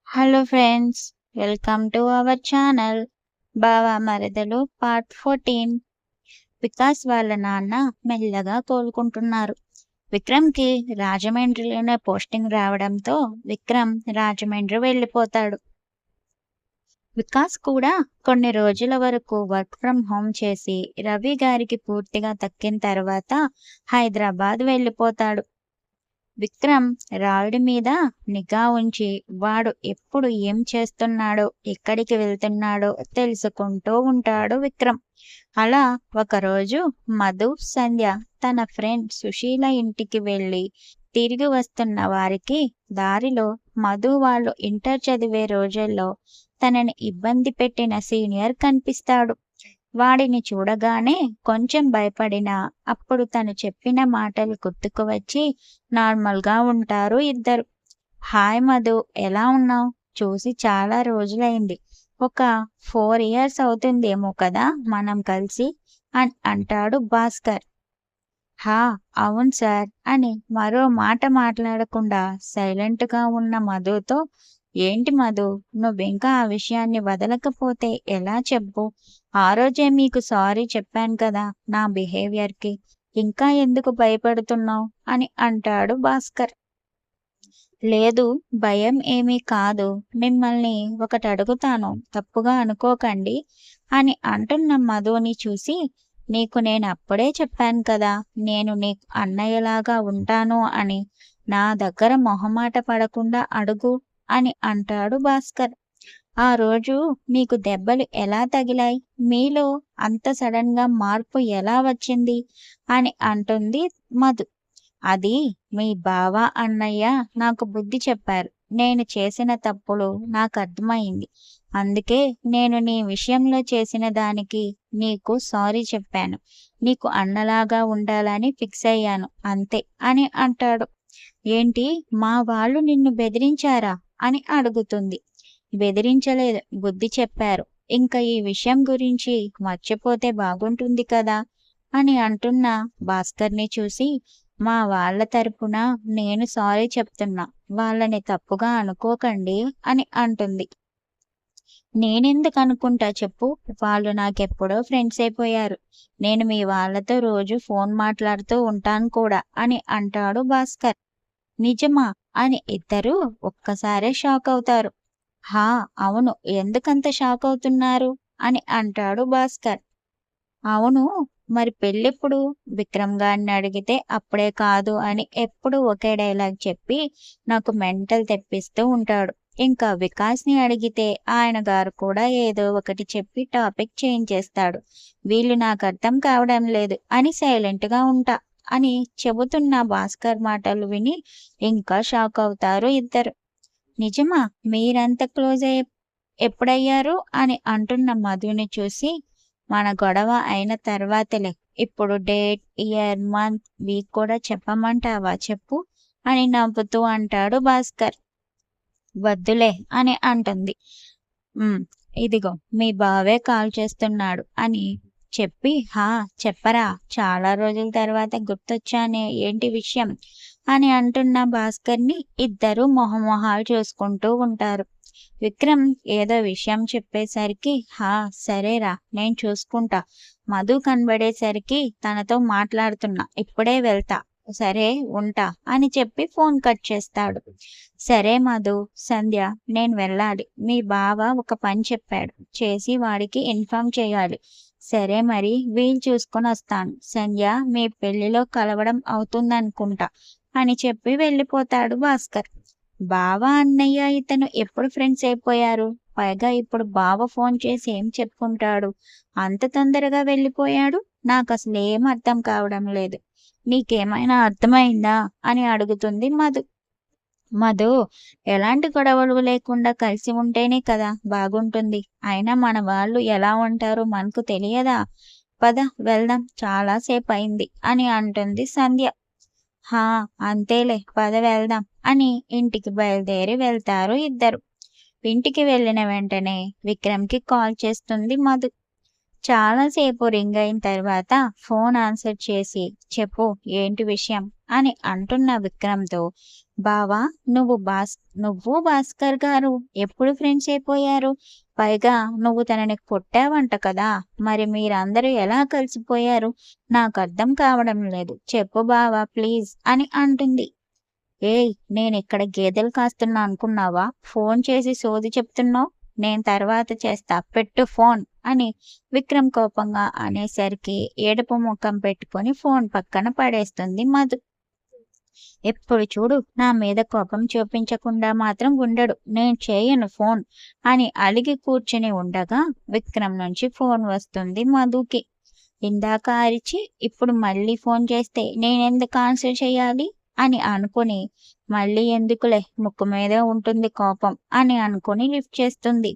Hello friends, welcome to our channel బావా మరదలు part 14. Vikas వాళ్ళ నాన్న మెల్లగా కోలుకుంటున్నారు. విక్రమ్కి రాజమండ్రిలోనే పోస్టింగ్ రావడంతో విక్రమ్ రాజమండ్రి వెళ్ళిపోతాడు. వికాస్ కూడా కొన్ని రోజుల వరకు వర్క్ ఫ్రం హోమ్ చేసి రవి గారికి పూర్తిగా తక్కిన తర్వాత హైదరాబాద్ వెళ్ళిపోతాడు. విక్రమ్ రాయుడి మీద నిఘా ఉంచి వాడు ఎప్పుడు ఏం చేస్తున్నాడో ఎక్కడికి వెళ్తున్నాడో తెలుసుకుంటూ ఉంటాడు విక్రమ్. అలా ఒకరోజు మధు సంధ్య తన ఫ్రెండ్ సుశీల ఇంటికి వెళ్ళి తిరిగి వస్తున్న వారికి దారిలో మధు వాళ్ళు ఇంటర్ చదివే రోజుల్లో తనని ఇబ్బంది పెట్టిన సీనియర్ కనిపిస్తాడు. వాడిని చూడగానే కొంచెం భయపడినా అప్పుడు తను చెప్పిన మాటలు గుర్తుకు వచ్చి నార్మల్గా ఉంటారు ఇద్దరు. హాయ్ మధు, ఎలా ఉన్నావు? చూసి చాలా రోజులైంది. ఒక 4 years అవుతుందేమో కదా మనం కలిసి అని అంటాడు భాస్కర్. హా, అవును సార్ అని మరో మాట మాట్లాడకుండా సైలెంట్గా ఉన్న మధుతో, ఏంటి మధు, నువ్వింకా ఆ విషయాన్ని వదలకపోతే ఎలా చెప్పు? ఆ రోజే మీకు సారీ చెప్పాను కదా నా బిహేవియర్కి. ఇంకా ఎందుకు భయపడుతున్నావు అని అంటాడు భాస్కర్. లేదు, భయం ఏమీ కాదు. మిమ్మల్ని ఒకటి అడుగుతాను, తప్పుగా అనుకోకండి అని అంటున్న మధుని చూసి, నీకు నేను అప్పుడే చెప్పాను కదా నేను నీకు అన్నయ్యలాగా ఉంటాను అని. నా దగ్గర మొహమాట పడకుండా అడుగు అని అంటాడు భాస్కర్. ఆ రోజు మీకు దెబ్బలు ఎలా తగిలాయి? మీలో అంత సడన్ గా మార్పు ఎలా వచ్చింది అని అంటుంది మధు. అది మీ బావ అన్నయ్య నాకు బుద్ధి చెప్పారు. నేను చేసిన తప్పులు నాకు అర్థమైంది. అందుకే నేను నీ విషయంలో చేసిన దానికి నీకు సారీ చెప్పాను. నీకు అన్నలాగా ఉండాలని ఫిక్స్ అయ్యాను అంతే అని అంటాడు. ఏంటి, మా వాళ్ళు నిన్ను బెదిరించారా అని అడుగుతుంది. బెదిరించలేదు, బుద్ధి చెప్పారు. ఇంకా ఈ విషయం గురించి మర్చిపోతే బాగుంటుంది కదా అని అంటున్న భాస్కర్ని చూసి, మా వాళ్ళ తరపున నేను సారీ చెప్తున్నా, వాళ్ళని తప్పుగా అనుకోకండి అని అంటుంది. నేనెందుకు అనుకుంటా చెప్పు, వాళ్ళు నాకెప్పుడో ఫ్రెండ్స్ అయిపోయారు. నేను మీ వాళ్ళతో రోజు ఫోన్ మాట్లాడుతూ ఉంటాను కూడా అని అంటాడు భాస్కర్. నిజమా అని ఇద్దరూ ఒక్కసారే షాక్ అవుతారు. హా, అవును, ఎందుకంత షాక్ అవుతున్నారు అని అంటాడు భాస్కర్. అవును, మరి పెళ్ళెప్పుడు? విక్రమ్ గారిని అడిగితే అప్పుడే కాదు అని ఎప్పుడు ఒకే డైలాగ్ చెప్పి నాకు మెంటల్ తెప్పిస్తూ ఉంటాడు. ఇంకా వికాస్ని అడిగితే ఆయన గారు కూడా ఏదో ఒకటి చెప్పి టాపిక్ చేంజ్ చేస్తాడు. వీళ్ళు నాకు అర్థం కావడం లేదు అని సైలెంట్గా ఉంటా అని చెబుతున్న భాస్కర్ మాటలు విని ఇంకా షాక్ అవుతారు ఇద్దరు. నిజమా, మీరంత క్లోజ్ ఎప్పుడయ్యారు అని అంటున్న మధుని చూసి, మన గొడవ అయిన తర్వాతలే, ఇప్పుడు డేట్, ఇయర్, మంత్, వీక్ కూడా చెప్పమంటావా చెప్పు అని నవ్వుతూ అంటాడు భాస్కర్. వద్దులే అని అంటుంది. ఇదిగో మీ బావే కాల్ చేస్తున్నాడు అని చెప్పి, హా చెప్పరా, చాలా రోజుల తర్వాత గుర్తొచ్చానే, ఏంటి విషయం అని అంటున్న భాస్కర్ని ఇద్దరు మొహమొహాలు చూసుకుంటూ ఉంటారు. విక్రమ్ ఏదో విషయం చెప్పేసరికి, హా సరేరా నేను చూసుకుంటా, మధు కనబడేసరికి తనతో మాట్లాడుతున్నా, ఇప్పుడే వెళ్తా, సరే ఉంటా అని చెప్పి ఫోన్ కట్ చేస్తాడు. సరే మధు, సంధ్య, నేను వెళ్ళాలి. మీ బావ ఒక పని చెప్పాడు, చేసి వాడికి ఇన్ఫార్మ్ చేయాలి. సరే మరి, వీలు చూసుకొని వస్తాను. సంధ్య మీ పెళ్లిలో కలవడం అవుతుందనుకుంటా అని చెప్పి వెళ్ళిపోతాడు భాస్కర్. బావ అన్నయ్య ఇతను ఎప్పుడు ఫ్రెండ్స్ అయిపోయారు? పైగా ఇప్పుడు బావ ఫోన్ చేసి ఏం చెప్పుకుంటాడు? అంత తొందరగా వెళ్ళిపోయాడు. నాకు అసలు ఏం అర్థం కావడం లేదు. నీకేమైనా అర్థమైందా అని అడుగుతుంది మధు. మధు, ఎలాంటి గొడవలు లేకుండా కలిసి ఉంటేనే కదా బాగుంటుంది. అయినా మన వాళ్ళు ఎలా ఉంటారో మనకు తెలియదా? పద వెళ్దాం, చాలాసేపు అయింది అని అంటుంది సంధ్య. హా, అంతేలే, పద వెళ్దాం అని ఇంటికి బయలుదేరి వెళ్తారు ఇద్దరు. ఇంటికి వెళ్ళిన వెంటనే విక్రమ్కి కాల్ చేస్తుంది మధు. చాలాసేపు రింగ్ అయిన తర్వాత ఫోన్ ఆన్సర్ చేసి, చెప్పు ఏంటి విషయం అని అంటున్న విక్రమ్తో, బావా, నువ్వు భాస్కర్ గారు ఎప్పుడు ఫ్రెండ్స్ అయిపోయారు? పైగా నువ్వు తనని కొట్టావంట కదా! మరి మీరందరూ ఎలా కలిసిపోయారు? నాకర్థం కావడం లేదు. చెప్పు బావా ప్లీజ్ అని అంటుంది. ఏయ్! నేనిక్కడ గేదెలు కాస్తున్నా అనుకున్నావా? ఫోన్ చేసి సోది చెప్తున్నావ్? నేను తర్వాత చేస్తా పెట్టు ఫోన్ అని విక్రమ్ కోపంగా అనేసరికి ఏడుపు ముఖం పెట్టుకొని ఫోన్ పక్కన పడేస్తుంది మధు. ఎప్పుడు చూడు నా మీద కోపం చూపించకుండా మాత్రం ఉండడు. నేను చేయను ఫోన్ అని అలిగి కూర్చుని ఉండగా విక్రమ్ నుంచి ఫోన్ వస్తుంది మధుకి. ఇందాక అరిచి ఇప్పుడు మళ్ళీ ఫోన్ చేస్తే నేనెందుకు ఆన్సర్ చేయాలి అని అనుకుని మళ్ళీ ఎందుకులే ముక్కు మీదే ఉంటుంది కోపం అని అనుకుని లిఫ్ట్ చేస్తుంది.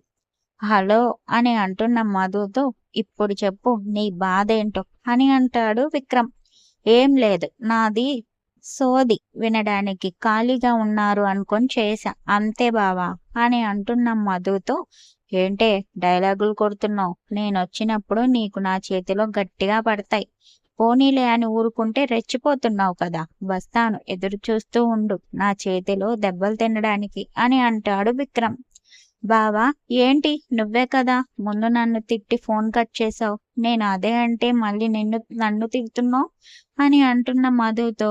హలో అని అంటున్న మధుతో ఇప్పుడు చెప్పు నీ బాధేంటో అని అంటాడు విక్రమ్. ఏం లేదు, నాది సోది వినడానికి ఖాళీగా ఉన్నారు అనుకొని చేశా అంతే బావా అని అంటున్న మధుతో ఏంటే డైలాగులు కొడుతున్నావు? నేనొచ్చినప్పుడు నీకు నా చేతిలో గట్టిగా పడతాయి. పోనీలే అని ఊరుకుంటే రెచ్చిపోతున్నావు కదా! వస్తాను ఎదురు చూస్తూ ఉండు నా చేతిలో దెబ్బలు తినడానికి అని అంటాడు విక్రమ్. బావా ఏంటి నువ్వే కదా ముందు నన్ను తిట్టి ఫోన్ కట్ చేసావు. నేను అదే అంటే మళ్ళీ నన్ను తిడుతున్నావు అని అంటున్న మధుతో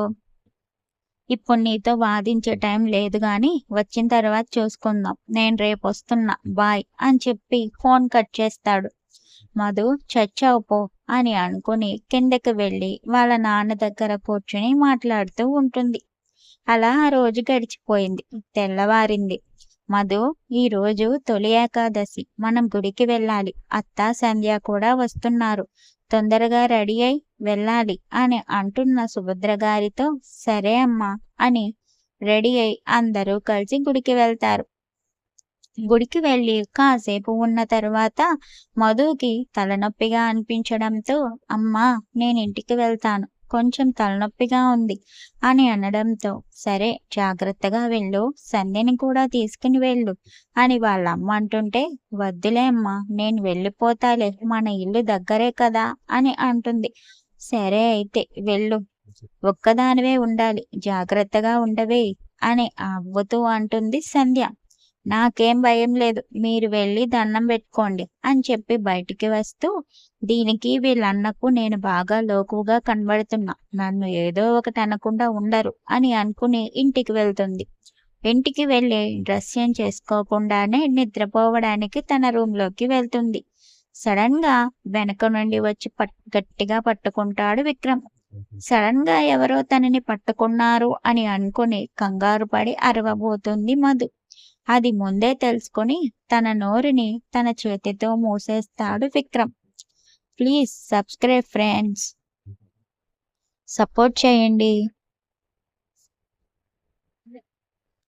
ఇప్పుడు నీతో వాదించే టైం లేదు గాని వచ్చిన తర్వాత చూసుకుందాం. నేను రేపొస్తున్నా బాయ్ అని చెప్పి ఫోన్ కట్ చేస్తాడు. మధు చచ్చావు పో అని అనుకుని కిందకి వెళ్ళి వాళ్ళ నాన్న దగ్గర కూర్చుని మాట్లాడుతూ ఉంటుంది. అలా ఆ రోజు గడిచిపోయింది. తెల్లవారింది. మధు, ఈరోజు తొలి ఏకాదశి. మనం గుడికి వెళ్ళాలి. అత్త సంధ్య కూడా వస్తున్నారు. తొందరగా రెడీ అయి వెళ్ళాలి అని అంటున్న సుభద్ర గారితో సరే అమ్మా అని రెడీ అయి అందరూ కలిసి గుడికి వెళ్తారు. గుడికి వెళ్ళి కాసేపు ఉన్న తరువాత మధుకి తలనొప్పిగా అనిపించడంతో అమ్మా నేను ఇంటికి వెళ్తాను, కొంచెం తలనొప్పిగా ఉంది అని అనడంతో సరే జాగ్రత్తగా వెళ్ళు, సంధ్యని కూడా తీసుకుని వెళ్ళు అని వాళ్ళమ్మ అంటుంటే వద్దులే అమ్మా నేను వెళ్ళిపోతాలే, మన ఇల్లు దగ్గరే కదా అని అంటుంది. సరే అయితే వెళ్ళు, ఒక్కదానివే ఉండాలి, జాగ్రత్తగా ఉండవే అని అవ్వుతూ అంటుంది సంధ్య. నాకేం భయం లేదు, మీరు వెళ్ళి దండం పెట్టుకోండి అని చెప్పి బయటికి వస్తూ దీనికి వీళ్ళన్నకు నేను బాగా లోకుగా కనబడుతున్నా, నన్ను ఏదో ఒకటి అనకుండా ఉండరు అని అనుకుని ఇంటికి వెళ్తుంది. ఇంటికి వెళ్ళి డ్రెస్ చేంజ్ చేసుకోకుండానే నిద్రపోవడానికి తన రూంలోకి వెళ్తుంది. సడన్ గా వెనక నుండి వచ్చి గట్టిగా పట్టుకుంటాడు విక్రమ్. సడన్ గా ఎవరో తనని పట్టుకున్నారు అని అనుకుని కంగారు పడి అరవబోతుంది మధు. అది ముందే తెలుసుకొని తన నోరుని తన చేతితో మూసేస్తాడు Vikram. Please subscribe friends, support చేయండి.